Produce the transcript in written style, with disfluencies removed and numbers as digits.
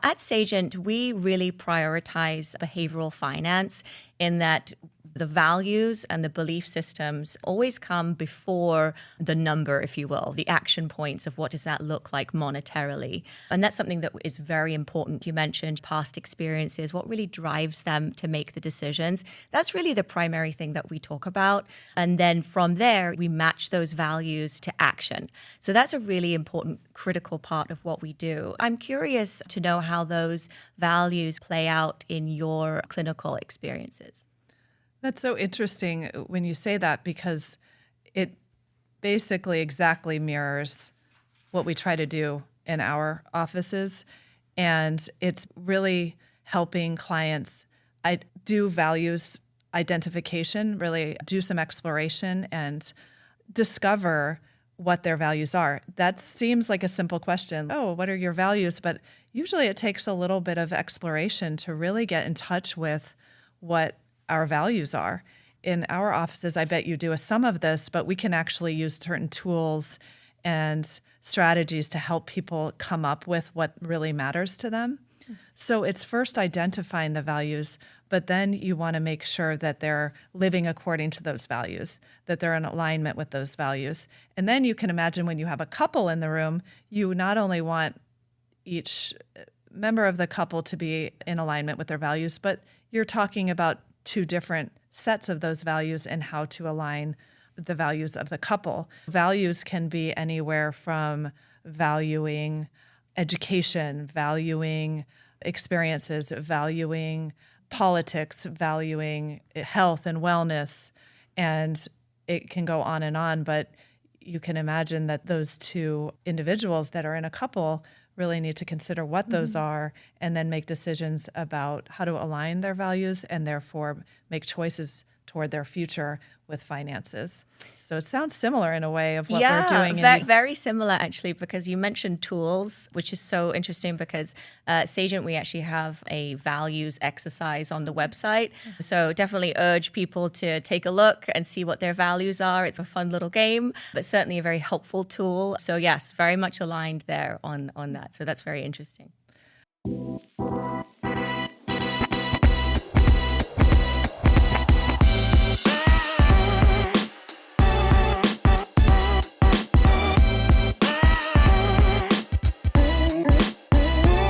At Sagient, we really prioritize behavioral finance in that the values and the belief systems always come before the number, if you will, the action points of what does that look like monetarily. And that's something that is very important. You mentioned past experiences, what really drives them to make the decisions. That's really the primary thing that we talk about. And then from there, we match those values to action. So that's a really important, critical part of what we do. I'm curious to know how those values play out in your clinical experiences. That's so interesting when you say that, because it basically exactly mirrors what we try to do in our offices. And it's really helping clients do values identification, really do some exploration and discover what their values are. That seems like a simple question. Oh, what are your values? But usually it takes a little bit of exploration to really get in touch with what our values are. In our offices, I bet you do some of this, but we can actually use certain tools and strategies to help people come up with what really matters to them. So it's first identifying the values, but then you want to make sure that they're living according to those values, that they're in alignment with those values. And then you can imagine when you have a couple in the room, you not only want each member of the couple to be in alignment with their values, but you're talking about two different sets of those values and how to align the values of the couple. Values can be anywhere from valuing education, valuing experiences, valuing politics, valuing health and wellness, and it can go on, but you can imagine that those two individuals that are in a couple really need to consider what those are and then make decisions about how to align their values and therefore make choices toward their future with finances. So it sounds similar in a way of what we're doing. Very similar actually, because you mentioned tools, which is so interesting because Sagient, we actually have a values exercise on the website. So definitely urge people to take a look and see what their values are. It's a fun little game, but certainly a very helpful tool. So yes, very much aligned there on that. So that's very interesting.